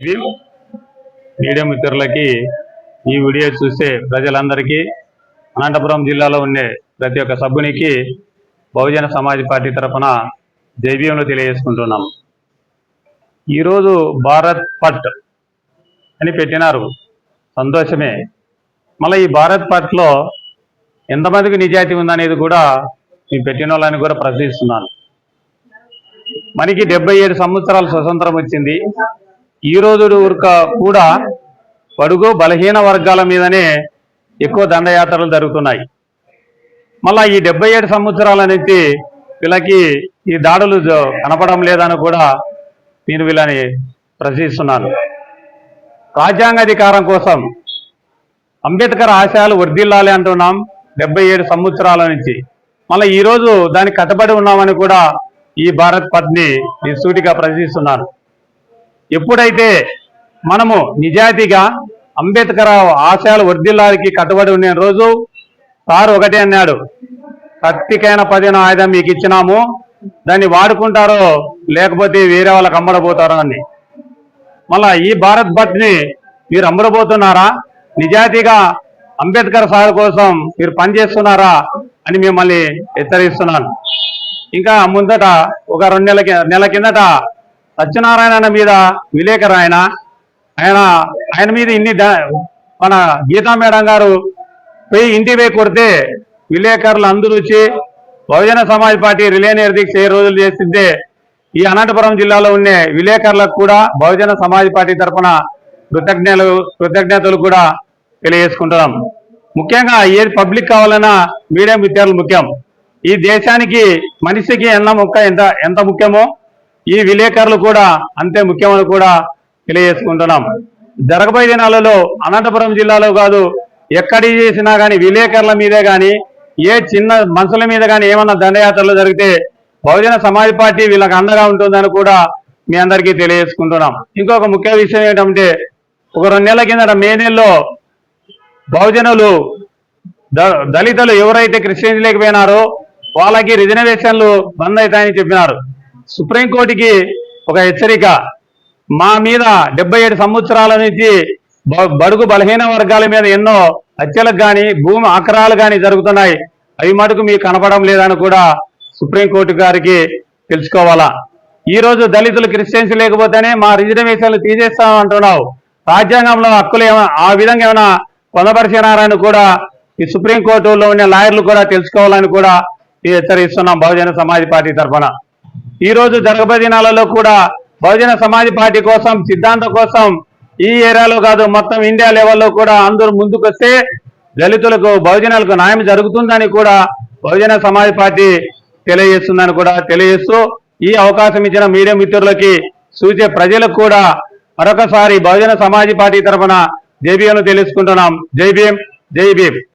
Media మిత్రులకి ఈ video చూసే ప్రజలందరికీ అనంతపురం జిల్లాలో ఉండే ప్రతి ఒక్క సభ్యునికి బహుజన సమాజ్ పార్టీ తరఫున జైభీములు తెలియజేసుకుంటున్నాం. ఈరోజు భారత్ పట్ అని పెట్టినారు, సంతోషమే. మళ్ళీ ఈ భారత్ పట్లో ఎంతమందికి నిజాయితీ ఉందనేది కూడా ఈ పెట్టిన వాళ్ళని కూడా ప్రశ్నిస్తున్నాను. మనకి 77 సంవత్సరాలు స్వతంత్రం వచ్చింది. ఈ రోజు కూడా బడుగు బలహీన వర్గాల మీదనే ఎక్కువ దండయాత్రలు జరుగుతున్నాయి. మళ్ళా ఈ 77 సంవత్సరాల నుంచి వీళ్ళకి ఈ దాడులు కనపడడం లేదని కూడా నేను వీళ్ళని ప్రశ్నిస్తున్నాను. రాజ్యాంగ అధికారం కోసం అంబేద్కర్ ఆశయాలు వర్ధిల్లాలి అంటున్నాం 77 సంవత్సరాల నుంచి. మళ్ళీ ఈరోజు దానికి కట్టుబడి ఉన్నామని కూడా ఈ భారత్ పట్ని నేను సూటిగా ప్రశ్నిస్తున్నాను. ఎప్పుడైతే మనము నిజాయితీగా అంబేద్కర్ ఆశయాలు వర్ధిల్లానికి కట్టుబడి ఉన్న రోజు సార్ ఒకటే అన్నాడు, కత్తికైన 10 ఆయుధం మీకు ఇచ్చినాము, దాన్ని వాడుకుంటారో లేకపోతే వేరే వాళ్ళకి అమ్మడబోతారో అని. మళ్ళా ఈ భారత్ పట్ని మీరు అమ్మడబోతున్నారా? నిజాయితీగా అంబేద్కర్ సార్ కోసం మీరు పనిచేస్తున్నారా అని మిమ్మల్ని హెచ్చరిస్తున్నాను. ఇంకా ముందట ఒక 2 నెలల కిందట సత్యనారాయణ మీద విలేకరు ఆయన మీద మన గీతా మేడం గారు పోయి ఇంటిపై కొడితే విలేకరులు అందరూ వచ్చి బహుజన సమాజ్ పార్టీ రిలే నిర్దీక్ష 7 రోజులు చేస్తుంటే ఈ అనంతపురం జిల్లాలో ఉండే విలేకరులకు కూడా బహుజన సమాజ్ పార్టీ తరఫున కృతజ్ఞతలు కూడా తెలియజేసుకుంటున్నాం. ముఖ్యంగా ఏది పబ్లిక్ కావాలన్నా మీడియా మిత్రులు ముఖ్యం. ఈ దేశానికి మనిషికి ఎంత ముఖ్యమో ఈ విలేకరులు కూడా అంతే ముఖ్యమని కూడా తెలియజేసుకుంటున్నాం. జరగబోయే దినాలలో అనంతపురం జిల్లాలో కాదు, ఎక్కడి చేసినా కానీ విలేకరుల మీదే కానీ ఏ చిన్న మనుషుల మీద కానీ ఏమన్నా దండయాత్రలు జరిగితే బహుజన సమాజ్ పార్టీ వీళ్ళకి అండగా ఉంటుందని కూడా మీ అందరికీ తెలియజేసుకుంటున్నాం. ఇంకొక ముఖ్య విషయం ఏంటంటే, ఒక 2 నెలల కిందట మే నెలలో బహుజనులు దళితులు ఎవరైతే క్రిస్టియన్స్ లేకపోయినారో వాళ్ళకి రిజర్వేషన్లు బంద్ అవుతాయని చెప్పినారు. సుప్రీంకోర్టుకి ఒక హెచ్చరిక, మా మీద 77 సంవత్సరాల నుంచి బడుగు బలహీన వర్గాల మీద ఎన్నో హత్యలకు కానీ భూమి ఆక్రమణలు కానీ జరుగుతున్నాయి, అవి మటుకు మీకు కనపడడం లేదని కూడా సుప్రీంకోర్టు గారికి తెలుసుకోవాలా. ఈరోజు దళితులు క్రిస్టియన్స్ లేకపోతేనే మా రిజర్వేషన్లు తీసేస్తామంటున్నావు, రాజ్యాంగంలో హక్కులు ఆ విధంగా ఏమైనా పొందపరిచినారని కూడా ఈ సుప్రీంకోర్టులో ఉన్న లాయర్లు కూడా తెలుసుకోవాలని కూడా హెచ్చరిస్తున్నాం బహుజన సమాజ్ పార్టీ తరఫున. ఈ రోజు జరగబోయే దినాలలో కూడా బహుజన సమాజ్ పార్టీ కోసం, సిద్ధాంతం కోసం ఈ ఏరియాలో కాదు మొత్తం ఇండియా లెవెల్లో కూడా అందరూ ముందుకొస్తే దళితులకు బహుజనులకు న్యాయం జరుగుతుందని కూడా బహుజన సమాజ్ పార్టీ తెలియజేస్తుందని కూడా తెలియజేస్తూ, ఈ అవకాశం ఇచ్చిన మీడియా మిత్రులకి సూచే ప్రజలకు కూడా మరొకసారి బహుజన సమాజ్ పార్టీ తరఫున జై భీమ్ తెలుసుకుంటున్నాం. జై భీమ్, జై భీమ్.